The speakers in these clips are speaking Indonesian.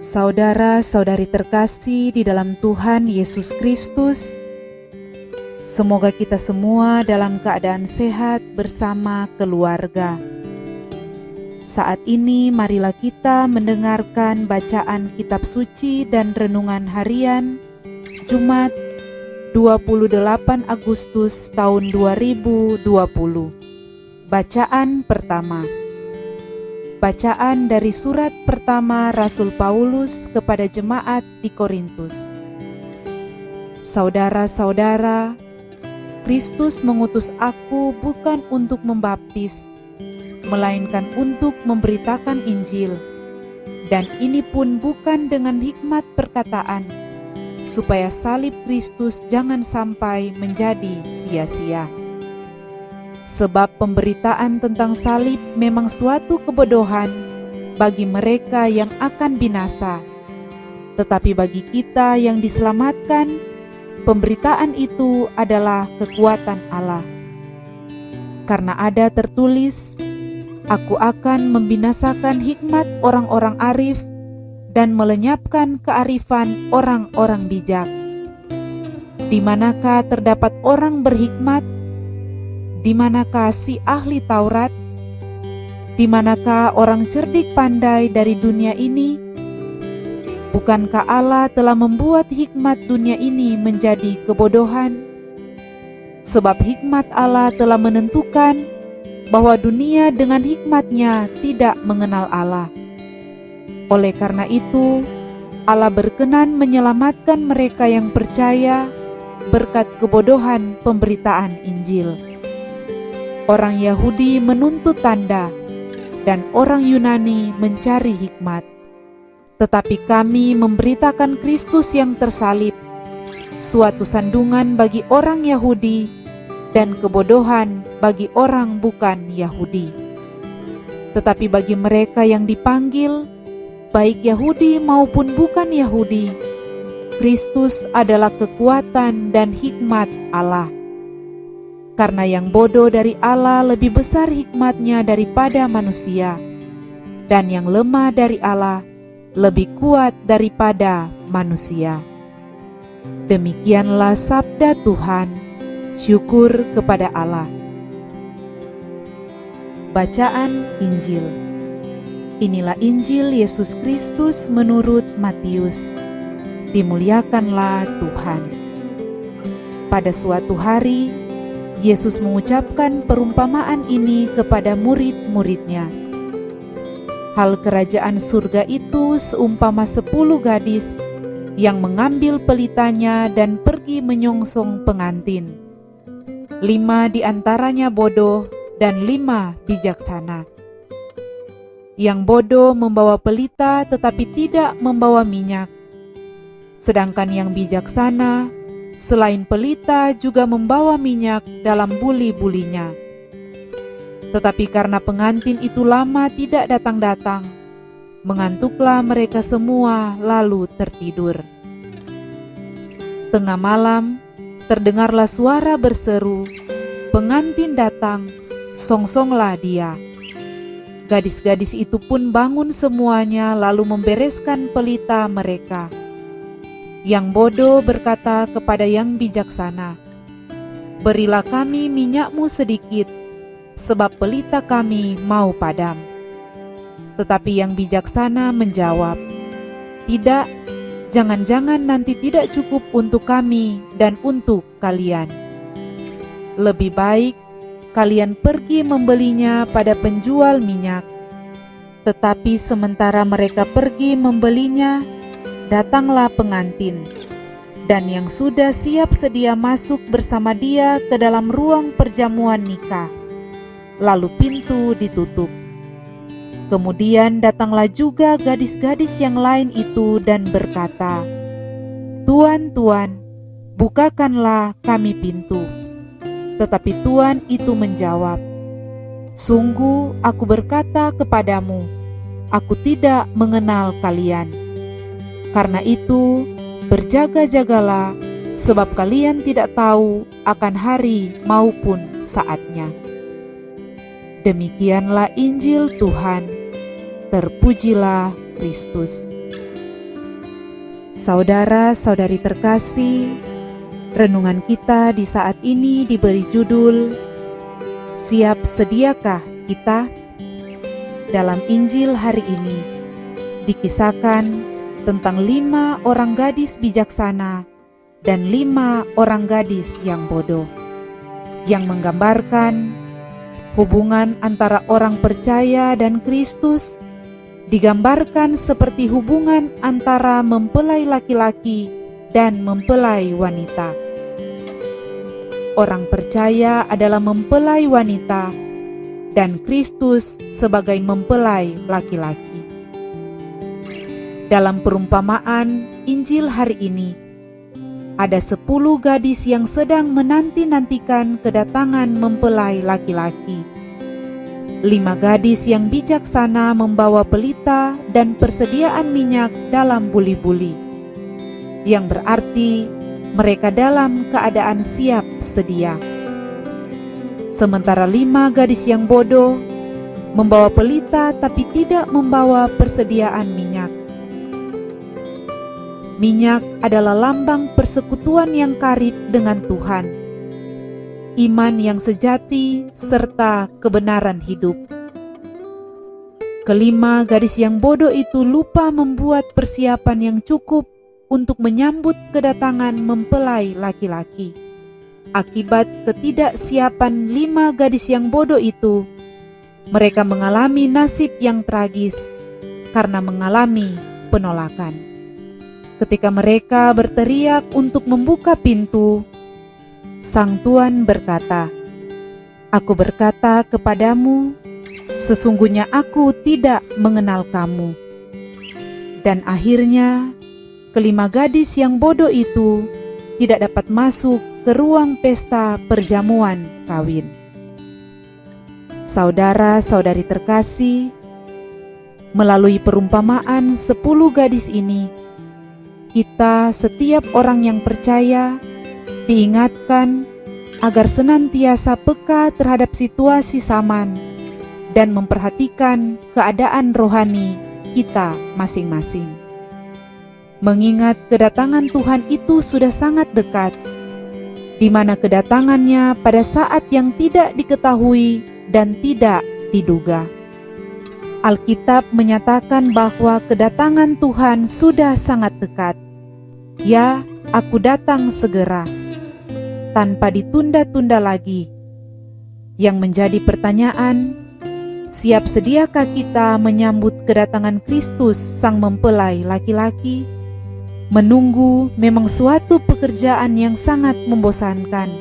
Saudara-saudari terkasih di dalam Tuhan Yesus Kristus, semoga kita semua dalam keadaan sehat bersama keluarga. Saat ini marilah kita mendengarkan bacaan kitab suci dan renungan harian Jumat 28 Agustus tahun 2020. Bacaan pertama. Bacaan dari surat pertama Rasul Paulus kepada jemaat di Korintus. Saudara-saudara, Kristus mengutus aku bukan untuk membaptis, melainkan untuk memberitakan Injil, dan ini pun bukan dengan hikmat perkataan, supaya salib Kristus jangan sampai menjadi sia-sia. Sebab pemberitaan tentang salib memang suatu kebodohan bagi mereka yang akan binasa, tetapi bagi kita yang diselamatkan, pemberitaan itu adalah kekuatan Allah. Karena ada tertulis, "Aku akan membinasakan hikmat orang-orang arif dan melenyapkan kearifan orang-orang bijak." Di manakah terdapat orang berhikmat? Di manakah si ahli Taurat? Di manakah orang cerdik pandai dari dunia ini? Bukankah Allah telah membuat hikmat dunia ini menjadi kebodohan? Sebab hikmat Allah telah menentukan bahwa dunia dengan hikmatnya tidak mengenal Allah. Oleh karena itu, Allah berkenan menyelamatkan mereka yang percaya berkat kebodohan pemberitaan Injil. Orang Yahudi menuntut tanda, dan orang Yunani mencari hikmat. Tetapi kami memberitakan Kristus yang tersalib, suatu sandungan bagi orang Yahudi dan kebodohan bagi orang bukan Yahudi. Tetapi bagi mereka yang dipanggil, baik Yahudi maupun bukan Yahudi, Kristus adalah kekuatan dan hikmat Allah. Karena yang bodoh dari Allah lebih besar hikmatnya daripada manusia, dan yang lemah dari Allah lebih kuat daripada manusia. Demikianlah sabda Tuhan. Syukur kepada Allah. Bacaan Injil. Inilah Injil Yesus Kristus menurut Matius. Dimuliakanlah Tuhan. Pada suatu hari, Yesus mengucapkan perumpamaan ini kepada murid-muridnya. Hal kerajaan surga itu seumpama 10 gadis yang mengambil pelitanya dan pergi menyongsong pengantin. 5 di antaranya bodoh dan 5 bijaksana. Yang bodoh membawa pelita tetapi tidak membawa minyak. Sedangkan yang bijaksana selain pelita juga membawa minyak dalam buli-bulinya. Tetapi karena pengantin itu lama tidak datang-datang, mengantuklah mereka semua lalu tertidur. Tengah malam, terdengarlah suara berseru, "Pengantin datang, songsonglah dia." Gadis-gadis itu pun bangun semuanya lalu membereskan pelita mereka. Yang bodoh berkata kepada yang bijaksana, "Berilah kami minyakmu sedikit, sebab pelita kami mau padam." Tetapi yang bijaksana menjawab, "Tidak, jangan-jangan nanti tidak cukup untuk kami dan untuk kalian. Lebih baik kalian pergi membelinya pada penjual minyak." Tetapi sementara mereka pergi membelinya, datanglah pengantin, dan yang sudah siap sedia masuk bersama dia ke dalam ruang perjamuan nikah. Lalu pintu ditutup. Kemudian datanglah juga gadis-gadis yang lain itu dan berkata, "Tuan, Tuan, bukakanlah kami pintu." Tetapi Tuan itu menjawab, "Sungguh aku berkata kepadamu, aku tidak mengenal kalian. Karena itu, berjaga-jagalah, sebab kalian tidak tahu akan hari maupun saatnya." Demikianlah Injil Tuhan. Terpujilah Kristus. Saudara-saudari terkasih, renungan kita di saat ini diberi judul Siap Sediakah Kita? Dalam Injil hari ini dikisahkan tentang 5 orang gadis bijaksana dan 5 orang gadis yang bodoh, yang menggambarkan hubungan antara orang percaya dan Kristus. Digambarkan seperti hubungan antara mempelai laki-laki dan mempelai wanita. Orang percaya adalah mempelai wanita dan Kristus sebagai mempelai laki-laki. Dalam perumpamaan Injil hari ini, ada 10 gadis yang sedang menanti-nantikan kedatangan mempelai laki-laki. 5 gadis yang bijaksana membawa pelita dan persediaan minyak dalam buli-buli, yang berarti mereka dalam keadaan siap sedia. Sementara 5 gadis yang bodoh membawa pelita tapi tidak membawa persediaan minyak. Minyak adalah lambang persekutuan yang karib dengan Tuhan, iman yang sejati, serta kebenaran hidup. Kelima gadis yang bodoh itu lupa membuat persiapan yang cukup untuk menyambut kedatangan mempelai laki-laki. Akibat ketidaksiapan 5 gadis yang bodoh itu, mereka mengalami nasib yang tragis karena mengalami penolakan. Ketika mereka berteriak untuk membuka pintu, Sang Tuan berkata, "Aku berkata kepadamu, sesungguhnya aku tidak mengenal kamu." Dan akhirnya, kelima gadis yang bodoh itu tidak dapat masuk ke ruang pesta perjamuan kawin. Saudara-saudari terkasih, melalui perumpamaan 10 gadis ini, kita setiap orang yang percaya diingatkan agar senantiasa peka terhadap situasi zaman dan memperhatikan keadaan rohani kita masing-masing. Mengingat kedatangan Tuhan itu sudah sangat dekat, di mana kedatangannya pada saat yang tidak diketahui dan tidak diduga. Alkitab menyatakan bahwa kedatangan Tuhan sudah sangat dekat. Ya, aku datang segera, tanpa ditunda-tunda lagi. Yang menjadi pertanyaan, siap sediakah kita menyambut kedatangan Kristus sang mempelai laki-laki? Menunggu memang suatu pekerjaan yang sangat membosankan.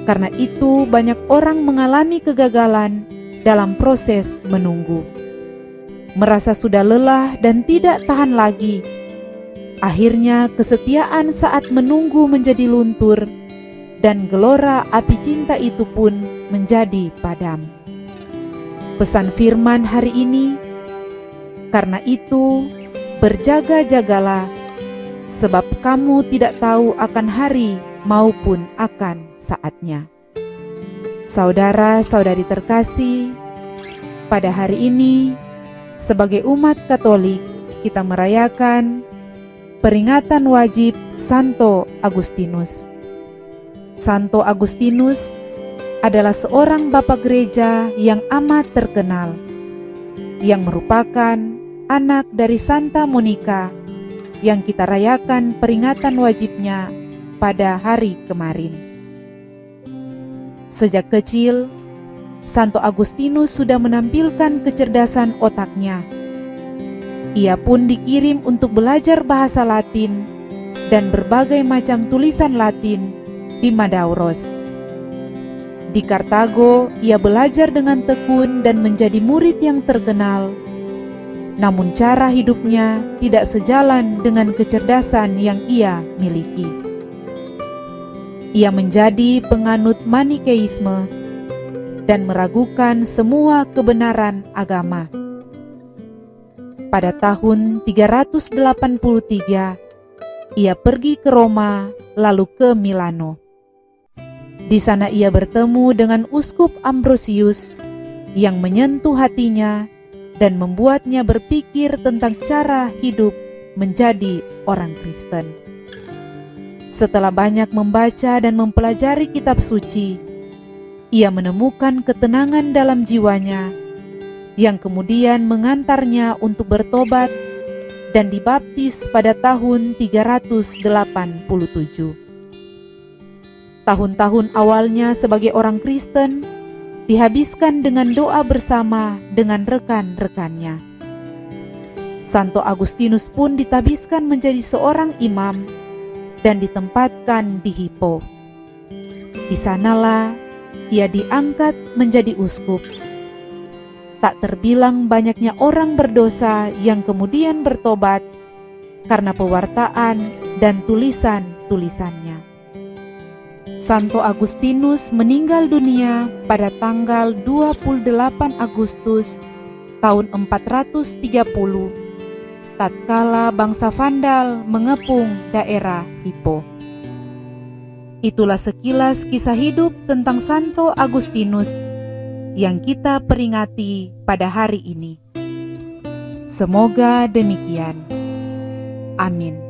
Karena itu banyak orang mengalami kegagalan dalam proses menunggu. Merasa sudah lelah dan tidak tahan lagi. Akhirnya kesetiaan saat menunggu menjadi luntur, dan gelora api cinta itu pun menjadi padam. Pesan firman hari ini, karena itu berjaga-jagalah, sebab kamu tidak tahu akan hari maupun akan saatnya. Saudara-saudari terkasih, pada hari ini sebagai umat Katolik kita merayakan peringatan wajib Santo Agustinus. Santo Agustinus adalah seorang bapak gereja yang amat terkenal, yang merupakan anak dari Santa Monica yang kita rayakan peringatan wajibnya pada hari kemarin. Sejak kecil, Santo Agustinus sudah menampilkan kecerdasan otaknya. Ia pun dikirim untuk belajar bahasa Latin dan berbagai macam tulisan Latin di Madauros. Di Kartago, ia belajar dengan tekun dan menjadi murid yang terkenal. Namun cara hidupnya tidak sejalan dengan kecerdasan yang ia miliki. Ia menjadi penganut Manikeisme dan meragukan semua kebenaran agama. Pada tahun 383, ia pergi ke Roma lalu ke Milano. Di sana ia bertemu dengan Uskup Ambrosius yang menyentuh hatinya dan membuatnya berpikir tentang cara hidup menjadi orang Kristen. Setelah banyak membaca dan mempelajari kitab suci, ia menemukan ketenangan dalam jiwanya yang kemudian mengantarnya untuk bertobat dan dibaptis pada tahun 387. Tahun-tahun awalnya sebagai orang Kristen dihabiskan dengan doa bersama dengan rekan-rekannya. Santo Agustinus pun ditabiskan menjadi seorang imam dan ditempatkan di Hippo. Di sanalah ia diangkat menjadi uskup. Tak terbilang banyaknya orang berdosa yang kemudian bertobat karena pewartaan dan tulisan-tulisannya. Santo Agustinus meninggal dunia pada tanggal 28 Agustus tahun 430 tatkala bangsa Vandal mengepung daerah Hippo. Itulah sekilas kisah hidup tentang Santo Agustinus yang kita peringati pada hari ini. Semoga demikian. Amin.